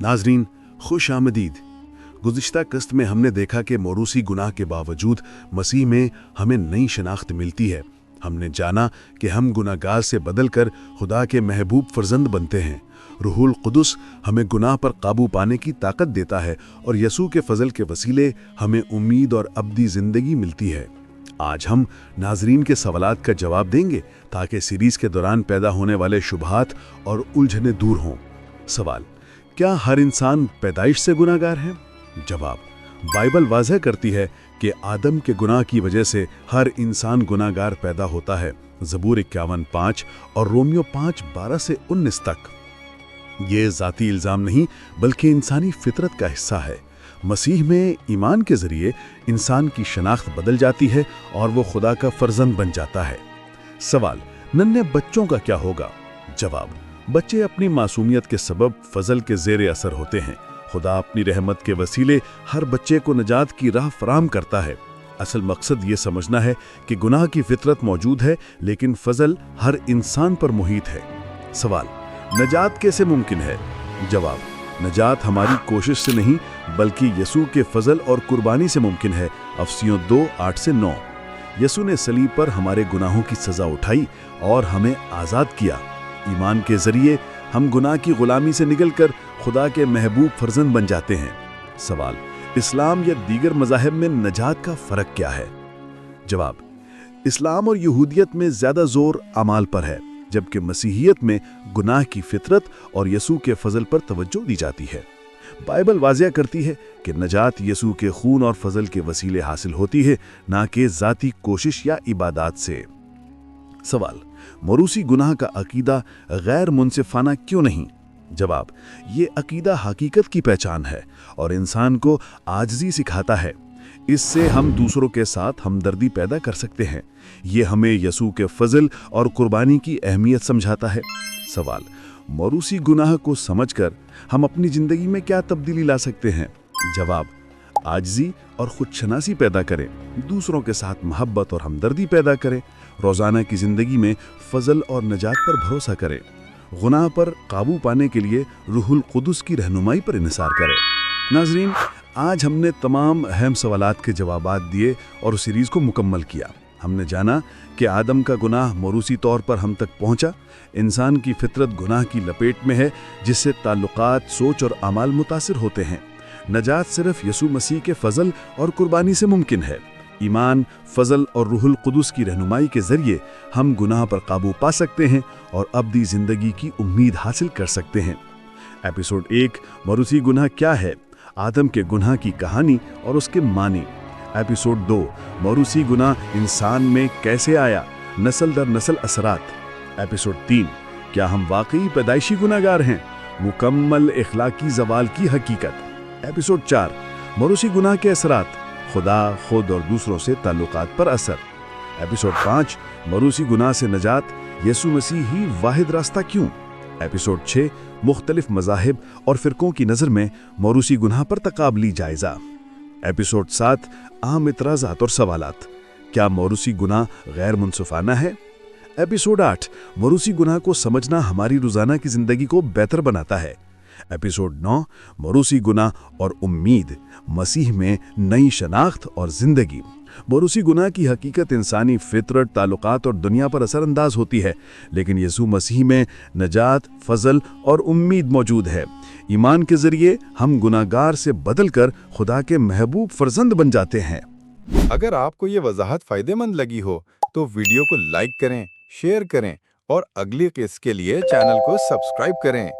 नाजरीन, खुश आमदीद। गुज़िश्ता कस्त में हमने देखा कि मौरूसी गुनाह के बावजूद मसीह में हमें नई शनाख्त मिलती है। हमने जाना कि हम गुनाहगार से बदलकर खुदा के महबूब फर्जंद बनते हैं। रूहुल कुदुस हमें गुनाह पर काबू पाने की ताकत देता है और यसू के फजल के वसीले हमें उम्मीद और अब्दी ज़िंदगी मिलती है। आज हम नाजरीन के सवालात का जवाब देंगे ताकि सीरीज़ के दौरान पैदा होने वाले शुबहात और उलझनें दूर हों। सवाल: क्या हर इंसान पैदाइश से गुनाहगार है? जवाब: बाइबल वाज़ह करती है कि आदम के गुनाह की वजह से हर इंसान गुनाहगार पैदा होता है। ज़बूर 51:5 और रोमियो 5:12 से 19 तक। ये ज़ाती इल्ज़ाम नहीं बल्कि इंसानी फितरत का हिस्सा है। मसीह में ईमान के ज़रिए इंसान की शनाख्त बदल जाती है और वो खुदा का फर्जंद बन जाता है। सवाल: नन्हे बच्चों का क्या होगा? जवाब: बच्चे अपनी मासूमियत के सबब फजल के ज़ेरे असर होते हैं। खुदा अपनी रहमत के वसीले हर बच्चे को नजात की राह फराहम करता है। असल मकसद ये समझना है कि गुनाह की फितरत मौजूद है लेकिन फजल हर इंसान पर मुहित है। सवाल: नजात कैसे मुमकिन है? जवाब: नजात हमारी कोशिश से नहीं बल्कि यसू के फजल और कुर्बानी से मुमकिन है। अफसियों 2:8 से 9। यसू ने सलीब पर हमारे गुनाहों की सज़ा उठाई और हमें आज़ाद किया। ईमान के ज़रिए हम गुनाह की ग़ुलामी से निकलकर खुदा के महबूब फर्जंद बन जाते हैं। सवाल: इस्लाम या दीगर मज़ाहिब में नजात का फ़र्क क्या है? जवाब: इस्लाम और यहूदियत में ज़्यादा ज़ोर अमाल पर है, जबकि मसीहियत में गुनाह की फितरत और यसू के फजल पर तवज्जो दी जाती है। बाइबल वाज़ह करती है कि नजात यसू के खून और फजल के वसीले हासिल होती है, ना कि ज़ाती कोशिश या इबादत से। सवाल: मौरूसी गुनाह का अकीदा गैर मुनसिफाना क्यों नहीं? जवाब: ये अकीदा हकीकत की पहचान है और इंसान को आजिज़ी सिखाता है। इससे हम दूसरों के साथ हमदर्दी पैदा कर सकते हैं। ये हमें यसू के फजल और कुर्बानी की अहमियत समझाता है। सवाल: मौरूसी गुनाह को समझकर हम अपनी ज़िंदगी में क्या तब्दीली ला सकते हैं? जवाब: आजिज़ी और खुदशनासी पैदा करें, दूसरों के साथ मोहब्बत और हमदर्दी पैदा करें, रोज़ाना की ज़िंदगी में फजल और नजात पर भरोसा करें, गुनाह पर काबू पाने के लिए रूहुल कुदुस की रहनुमाई पर इन्हिसार करें। नाज़रीन, आज हमने तमाम अहम सवालात के जवाबात दिए और सीरीज़ को मुकम्मल किया। हमने जाना कि आदम का गुनाह मौरूसी तौर पर हम तक पहुँचा। इंसान की फितरत गुनाह की लपेट में है, जिससे ताल्लुकात, सोच और अमाल मुतासिर होते हैं। नजात सिर्फ यसू मसीह के फजल और कुर्बानी से मुमकिन है। ईमान, फजल और रूहुल कुदुस की रहनुमाई के ज़रिए हम गुनाह पर काबू पा सकते हैं और अब्दी ज़िंदगी की उम्मीद हासिल कर सकते हैं। एपिसोड 1: मौरूसी गुनाह क्या है? आदम के गुनाह की कहानी और उसके मानी। एपिसोड 2: मौरूसी गुनाह इंसान में कैसे आया, नस्ल दर नस्ल असरात। एपिसोड 3: क्या हम वाकई पैदाइशी गुनाहगार हैं, मुकम्मल इखलाकी ज़वाल की हकीकत। एपिसोड 4: मौरूसी गुनाह के असरात, खुदा, खुद और दूसरों से ताल्लुकात पर असर। एपिसोड 5: मौरूसी गुनाह से नजात, यसू मसीह ही वाहिद रास्ता क्यों। एपिसोड 6: मुख्तलिफ मज़ाहिब और फ़िरक़ों की नज़र में मौरूसी गुनाह पर तकाबली जायज़ा। एपिसोड 7: आम इतराज़ात और सवालात, क्या मौरूसी गुनाह गैर मुनसिफाना है। एपिसोड 8: मौरूसी गुनाह को समझना हमारी रोज़ाना की ज़िंदगी को बेहतर बनाता है। एपिसोड 9: मौरूसी गुनाह और उम्मीद, मसीह में नई शनाख्त और ज़िंदगी। मौरूसी गुनाह की हकीकत इंसानी फितरत, ताल्लुकात और दुनिया पर असरअंदाज होती है, लेकिन यसू मसीह में नजात, फजल और उम्मीद मौजूद है। ईमान के ज़रिए हम गुनाहगार से बदलकर खुदा के महबूब फर्जंद बन जाते हैं। अगर आपको ये वजाहत फ़ायदेमंद लगी हो तो वीडियो को लाइक करें, शेयर करें और अगली किस्त के लिए चैनल को सब्सक्राइब करें।